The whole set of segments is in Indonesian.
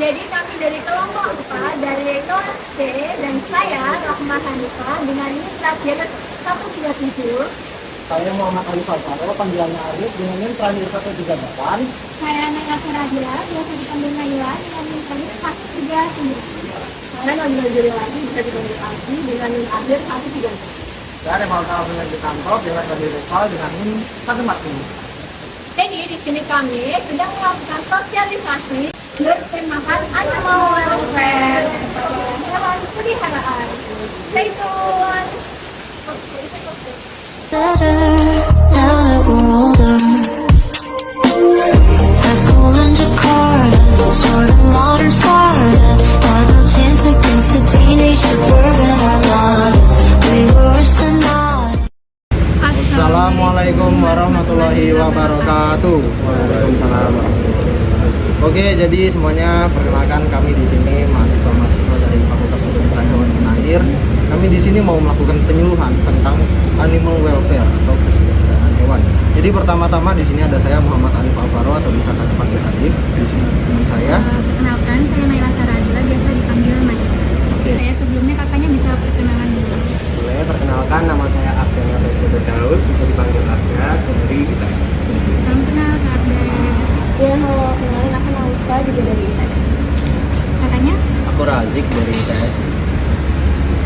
Jadi kami dari kelompok 4 dari kelas C dan saya Rahma Hanifah dengan NIM terakhir 137. Saya Muhammad Arif Alvaro, panggilannya Arif dengan NIM terakhir 138. Saya Naila Saradila, biasa dipanggil Naila dengan NIM terakhir 139. Saya Nabila Juri lagi bisa dipanggil Abi dengan NIM akhir 139. Dan Emal Kalafnya di kantor dengan Nabi Rival dengan NIM 140. Jadi di sini kami sedang melakukan sosialisasi bertemakan animal welfare, hewan peliharaan. Stay tune. Better now that we're older. High school in Jakarta, sort of modern Sparta. Had no chance against the teenage suburban Armadas. We were synonymous. Assalamualaikum warahmatullahi wabarakatuh. Waalaikumsalam. Oke, jadi semuanya perkenalkan kami di sini mahasiswa-mahasiswa dari Fakultas Kedokteran Hewan dan Air. Kami di sini mau melakukan penyuluhan tentang animal welfare atau kesejahteraan hewan. Jadi pertama-tama di sini ada saya Muhammad Arif Alvaro atau bisa kata panggil Arif. Di sini ada teman saya. Perkenalkan, saya Naila Saradila, biasa dipanggil Naila. Oke. Saya sebelumnya kakaknya bisa perkenalan dulu. Boleh, perkenalkan nama saya Abdel Firdaus, bisa dipanggil Abda dari ITS. Salam kenal Kak Abda. Ya, halo, kenalin aku Naufa juga dari ITS. Kakaknya? Aku Razik dari ITS.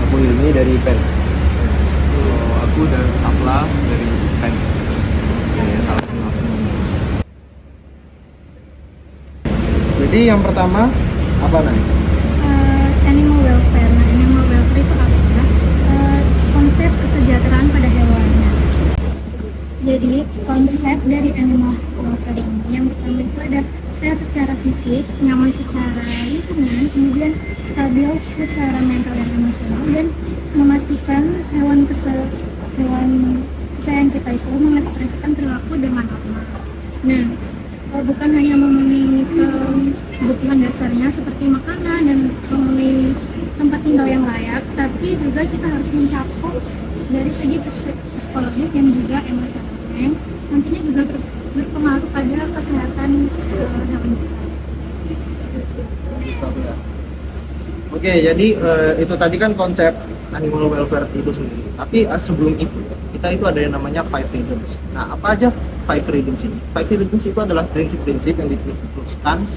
Aku Ilmi dari PEN. Aku dan Afla dari PEN. Saya salah kenal semuanya. Jadi yang pertama apa nih? Animal welfare. Nah, animal welfare itu apa? Konsep kesejahteraan pada hewannya. Jadi konsep dari animal welfare ini yang pertama itu ada sehat secara fisik, nyaman secara lingkungan, kemudian stabil secara mental dan emosional, dan memastikan hewan kesayangan kita itu mengekspresikan perilaku dengan normal. Nah, bukan hanya memenuhi kebutuhan dasarnya seperti makanan dan memenuhi tempat tinggal yang layak, tapi juga kita harus mencakup dari segi psikologis dan juga emosional yang nantinya juga berpengaruh pada kesehatan hewan kita. Oke, jadi itu tadi kan konsep animal welfare itu sendiri. Tapi sebelum itu, kita itu ada yang namanya 5 freedoms. Nah, apa aja 5 freedoms ini? 5 freedoms itu adalah prinsip-prinsip yang diteruskan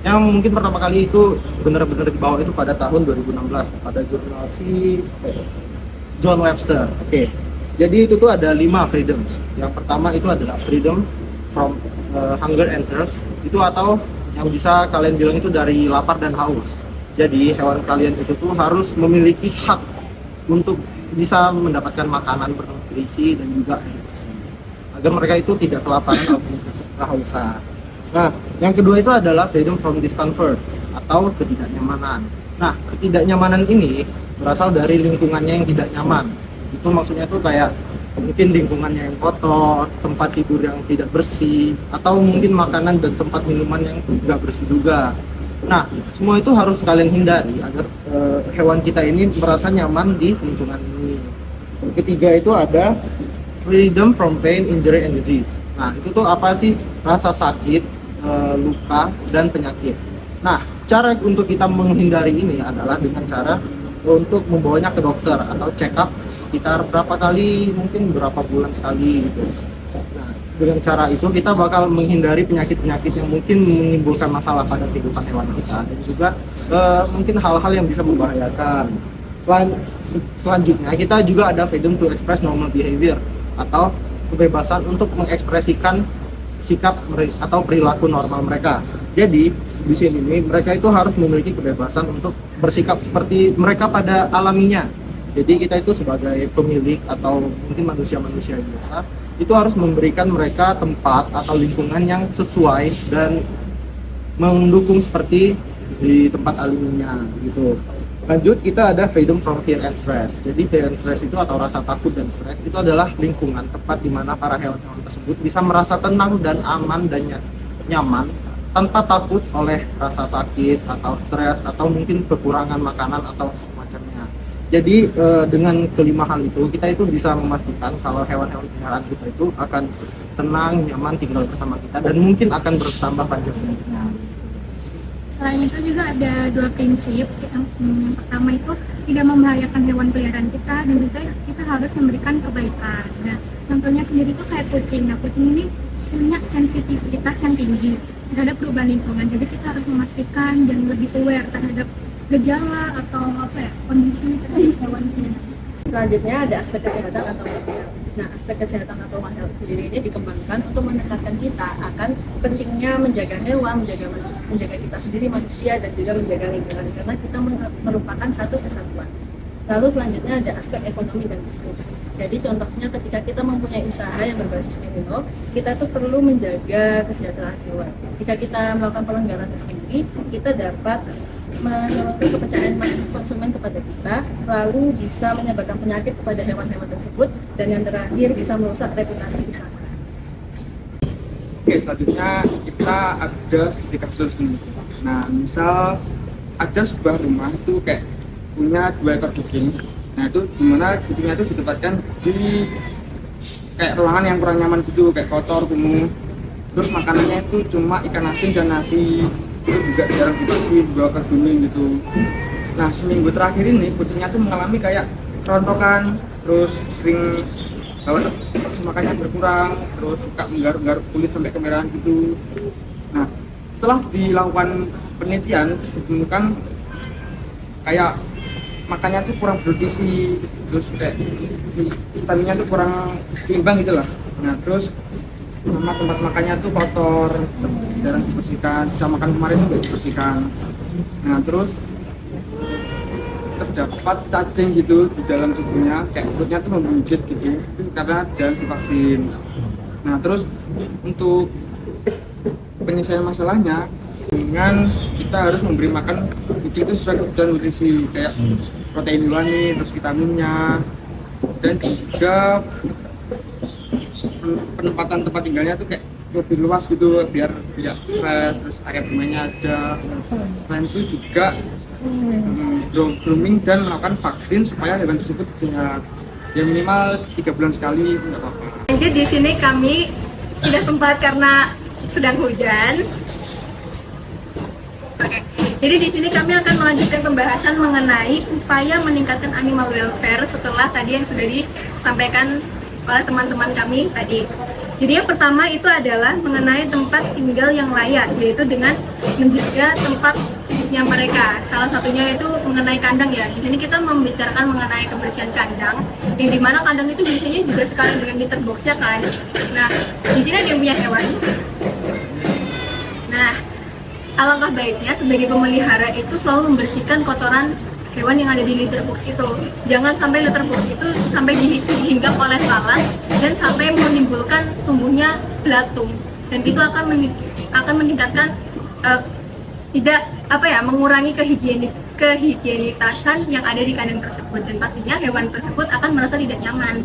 yang mungkin pertama kali itu benar-benar dibawa itu pada tahun 2016 pada jurnal John Webster. Oke. Jadi itu tuh ada 5 freedoms. Yang pertama itu adalah freedom from hunger and thirst. Itu atau yang bisa kalian bilang itu dari lapar dan haus. Jadi hewan kalian itu tuh harus memiliki hak untuk bisa mendapatkan makanan bernutrisi dan juga air bersih agar mereka itu tidak kelaparan ataupun kehausan. Nah, yang kedua itu adalah freedom from discomfort atau ketidaknyamanan. Nah, ketidaknyamanan ini berasal dari lingkungannya yang tidak nyaman. Itu maksudnya tuh kayak mungkin lingkungannya yang kotor, tempat tidur yang tidak bersih, atau mungkin makanan dan tempat minuman yang tidak bersih juga. Nah, semua itu harus kalian hindari agar hewan kita ini merasa nyaman di lingkungan ini. Yang ketiga itu ada freedom from pain, injury, and disease. Nah, itu tuh apa sih? Rasa sakit, luka, dan penyakit. Nah, cara untuk kita menghindari ini adalah dengan cara untuk membawanya ke dokter atau check up sekitar berapa kali, mungkin berapa bulan sekali gitu. Nah, dengan cara itu kita bakal menghindari penyakit-penyakit yang mungkin menimbulkan masalah pada kehidupan hewan kita dan juga mungkin hal-hal yang bisa membahayakan. Selanjutnya kita juga ada freedom to express normal behavior atau kebebasan untuk mengekspresikan sikap atau perilaku normal mereka. Jadi di sini mereka itu harus memiliki kebebasan untuk bersikap seperti mereka pada alaminya. Jadi kita itu sebagai pemilik atau mungkin manusia-manusia biasa itu harus memberikan mereka tempat atau lingkungan yang sesuai dan mendukung seperti di tempat alaminya gitu. Lanjut, kita ada freedom from fear and stress. Jadi fear and stress itu atau rasa takut dan stres itu adalah lingkungan tempat di mana para hewan-hewan tersebut bisa merasa tenang dan aman dan nyaman tanpa takut oleh rasa sakit atau stres atau mungkin kekurangan makanan atau semacamnya. Jadi dengan kelima hal itu kita itu bisa memastikan kalau hewan-hewan peliharaan kita itu akan tenang, nyaman tinggal bersama kita dan mungkin akan bertambah panjang umurnya. Selain itu juga ada dua prinsip. Yang pertama itu tidak membahayakan hewan peliharaan kita, dan juga kita harus memberikan kebaikan. Nah, contohnya sendiri itu kayak kucing. Nah, kucing ini punya sensitivitas yang tinggi terhadap perubahan lingkungan. Jadi kita harus memastikan dan lebih aware terhadap gejala atau kondisi terhadap hewan peliharaan. Selanjutnya ada aspek kesehatan atau one health. Nah, aspek kesehatan atau one health sendiri ini dikembangkan untuk mendekatkan kita akan pentingnya menjaga hewan, menjaga kita sendiri manusia, dan juga menjaga lingkungan, karena kita merupakan satu kesatuan. Lalu selanjutnya ada aspek ekonomi dan bisnis. Jadi contohnya ketika kita mempunyai usaha yang berbasis animal, kita tuh perlu menjaga kesejahteraan hewan. Jika kita melakukan pelanggaran tersebut, kita dapat menyeroti kepercayaan konsumen kepada kita, lalu bisa menyebarkan penyakit kepada hewan-hewan tersebut, dan yang terakhir bisa merusak reputasi usaha. Oke, selanjutnya kita ada studi kasus nih. Nah, misal ada sebuah rumah itu kayak punya 2 ekor kucing. Nah, itu dimana kucingnya itu ditempatkan di kayak ruangan yang kurang nyaman gitu, kayak kotor, kumuh. Terus makanannya itu cuma ikan asin dan nasi. Itu juga jarang dibersih, dibawa ke grooming gitu. Nah, seminggu terakhir ini kucingnya tuh mengalami kayak kerontokan, terus sering nafsu makannya berkurang, terus suka menggaruk-garuk kulit sampai kemerahan gitu. Nah, setelah dilakukan penelitian ditemukan kayak makannya tuh kurang bernutrisi, terus kayak vitaminnya tuh kurang seimbang gitu lah. Nah, terus sama tempat makannya tuh kotor, jarang dibersihkan, sisa makan kemarin tuh nggak dibersihkan. Nah, terus terdapat cacing gitu di dalam tubuhnya, kayak perutnya tuh membujit gitu, itu karena jarang divaksin. Nah, terus untuk penyelesaian masalahnya dengan kita harus memberi makan kucing itu sesuai kebutuhan nutrisi, kayak protein hewani, terus vitaminnya, dan juga penempatan tempat tinggalnya tuh kayak lebih luas gitu biar tidak stres, terus area bermainnya ada. Selain itu juga grooming dan melakukan vaksin supaya hewan tersebut sehat, ya minimal 3 bulan sekali, itu nggak apa-apa. Lanjut, di sini kami tidak sempat karena sedang hujan. Oke. Jadi di sini kami akan melanjutkan pembahasan mengenai upaya meningkatkan animal welfare setelah tadi yang sudah disampaikan oleh teman-teman kami tadi. Jadi yang pertama itu adalah mengenai tempat tinggal yang layak, yaitu dengan menjaga tempat yang mereka. Salah satunya itu mengenai kandang ya. Di sini kita membicarakan mengenai kebersihan kandang, yang dimana kandang itu biasanya juga sekali dengan litter box ya kan. Nah, di sini ada yang punya hewan. Nah, alangkah baiknya sebagai pemelihara itu selalu membersihkan kotoran hewan yang ada di litter box itu. Jangan sampai litter box itu sampai dihinggap oleh lalat dan sampai menimbulkan tumbuhnya belatung. Dan itu akan meningkatkan mengurangi kehigienitasan yang ada di kandang tersebut, dan pastinya hewan tersebut akan merasa tidak nyaman.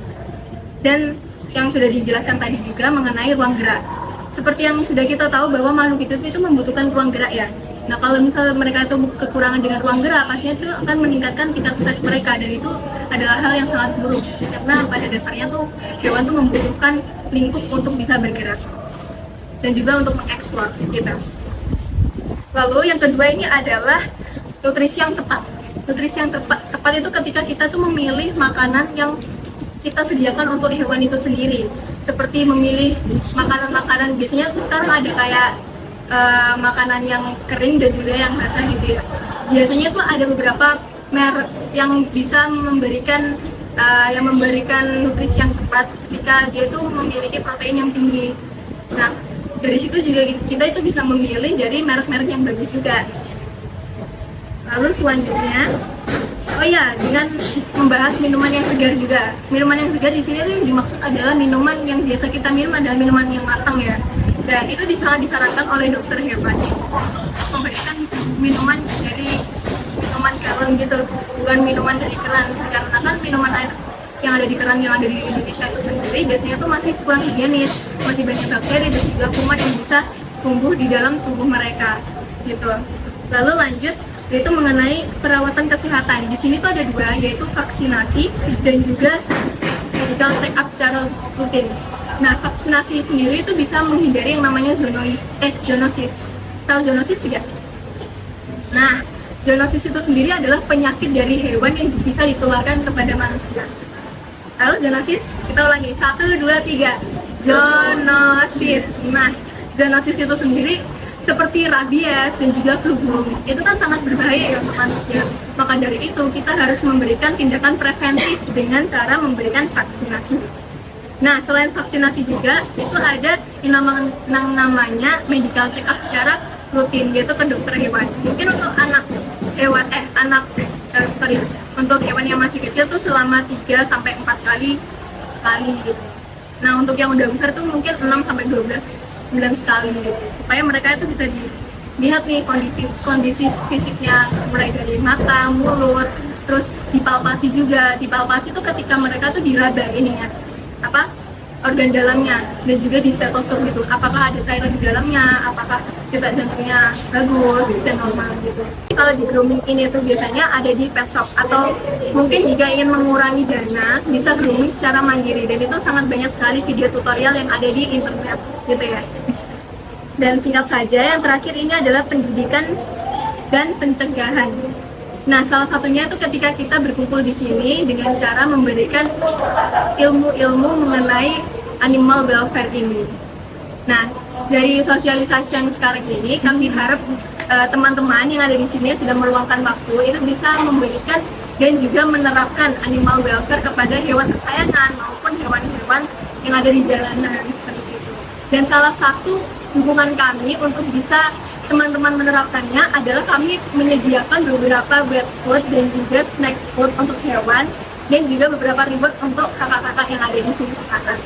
Dan yang sudah dijelaskan tadi juga mengenai ruang gerak. Seperti yang sudah kita tahu bahwa makhluk hidup itu membutuhkan ruang gerak ya. Nah, kalau misalnya mereka itu kekurangan dengan ruang gerak, pastinya itu akan meningkatkan tingkat stres mereka, dan itu adalah hal yang sangat buruk. Karena pada dasarnya tuh hewan tuh membutuhkan lingkup untuk bisa bergerak dan juga untuk mengeksplor gitu. Lalu yang kedua ini adalah nutrisi yang tepat. Nutrisi yang tepat itu ketika kita tuh memilih makanan yang kita sediakan untuk hewan itu sendiri. Seperti memilih makanan-makanan, biasanya tuh sekarang ada kayak makanan yang kering dan juga yang basah gitu ya. Biasanya tuh ada beberapa merek yang bisa memberikan nutrisi yang tepat jika dia tuh memiliki protein yang tinggi. Nah, dari situ juga kita itu bisa memilih dari merek-merek yang bagus juga. Lalu selanjutnya, dengan membahas minuman yang segar juga. Minuman yang segar di sini tuh yang dimaksud adalah minuman yang biasa kita minum adalah minuman yang matang ya. Dan itu sangat disarankan oleh dokter hewan memberikan minuman dari minuman galon gitu, bukan minuman dari keran, karena kan minuman air yang ada di keran yang ada di Indonesia itu sendiri biasanya tuh masih kurang higienis, masih banyak bakteri dan juga kuman yang bisa tumbuh di dalam tubuh mereka gitu. Lalu lanjut, yaitu mengenai perawatan kesehatan. Di sini tuh ada 2, yaitu vaksinasi dan juga medical check up secara rutin. Nah, vaksinasi sendiri itu bisa menghindari yang namanya zoonosis. Tahu zoonosis tidak? Nah, zoonosis itu sendiri adalah penyakit dari hewan yang bisa ditularkan kepada manusia. Lalu zoonosis, kita ulangi, 1, 2, 3. Zoonosis. Nah, zoonosis itu sendiri seperti rabies dan juga flu burung, itu kan sangat berbahaya ya untuk manusia. Maka dari itu kita harus memberikan tindakan preventif dengan cara memberikan vaksinasi. Nah, selain vaksinasi juga itu ada yang namanya medical check up secara rutin, yaitu ke dokter hewan. Mungkin untuk untuk hewan yang masih kecil tuh selama 3 sampai 4 kali sekali gitu. Nah, untuk yang udah besar tuh mungkin 6 sampai 12 bulan sekali gitu. Supaya mereka itu bisa dilihat nih kondisi fisiknya, mulai dari mata, mulut, terus dipalpasi juga. Dipalpasi itu ketika mereka tuh diraba ininya, organ dalamnya, dan juga di stetoskop gitu. Apakah ada cairan di dalamnya, apakah detak jantungnya bagus dan normal gitu. Kalau di grooming ini tuh biasanya ada di pet shop, atau mungkin jika ingin mengurangi dana bisa grooming secara mandiri, dan itu sangat banyak sekali video tutorial yang ada di internet gitu ya. Dan singkat saja, yang terakhir ini adalah pendidikan dan pencegahan. Nah, salah satunya itu ketika kita berkumpul di sini dengan cara memberikan ilmu-ilmu mengenai animal welfare ini. Nah, dari sosialisasi yang sekarang ini, kami harap teman-teman yang ada di sini yang sudah meluangkan waktu itu bisa memberikan dan juga menerapkan animal welfare kepada hewan kesayangan maupun hewan-hewan yang ada di jalanan seperti itu. Dan salah satu hubungan kami untuk bisa teman-teman menerapkannya adalah kami menyediakan beberapa wet food dan juga snack food untuk hewan, dan juga beberapa reward untuk kakak-kakak yang ada di sini sekarang.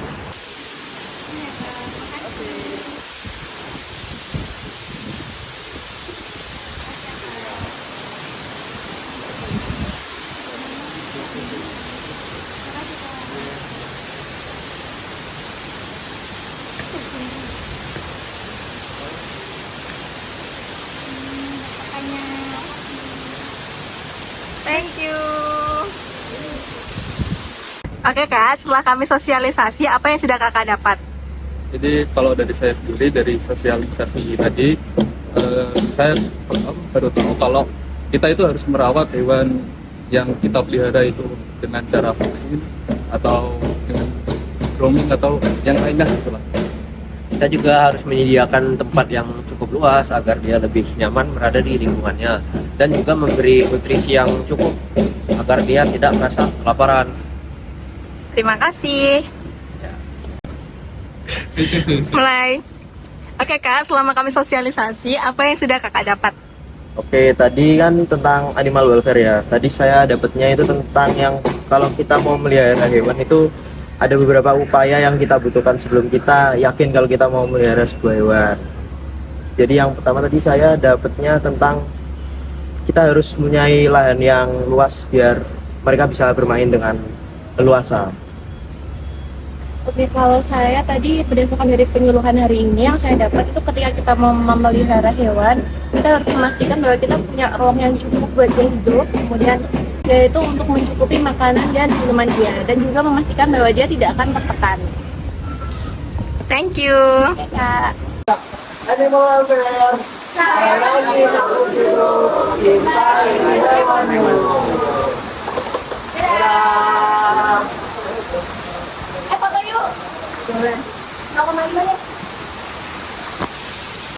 Thank you. Oke Kak, setelah kami sosialisasi, apa yang sudah Kakak dapat? Jadi kalau dari saya sendiri, dari sosialisasi tadi, saya baru tahu kalau kita itu harus merawat hewan yang kita pelihara itu dengan cara vaksin atau dengan grooming atau yang lainnya gitu lah. Kita juga harus menyediakan tempat yang cukup luas agar dia lebih nyaman berada di lingkungannya, dan juga memberi nutrisi yang cukup agar dia tidak merasa kelaparan. Terima kasih. Mulai. Oke Kak, selama kami sosialisasi, apa yang sudah Kakak dapat? Oke, tadi kan tentang animal welfare ya. Tadi saya dapatnya itu tentang yang kalau kita mau melihara hewan itu ada beberapa upaya yang kita butuhkan sebelum kita yakin kalau kita mau melihara sebuah hewan. Jadi yang pertama tadi saya dapatnya tentang kita harus mempunyai lahan yang luas biar mereka bisa bermain dengan leluasa. Oke, kalau saya tadi berdasarkan dari penyuluhan hari ini yang saya dapat itu ketika kita mau memelihara hewan, kita harus memastikan bahwa kita punya ruang yang cukup buat dia hidup, kemudian yaitu untuk mencukupi makanan dan minuman dia, dan juga memastikan bahwa dia tidak akan tertekan. Thank you. Oke, Kak. Animal welfare. Saya lagi untuk hidup kita ini hewan. Foto yuk. Mau kemana nih?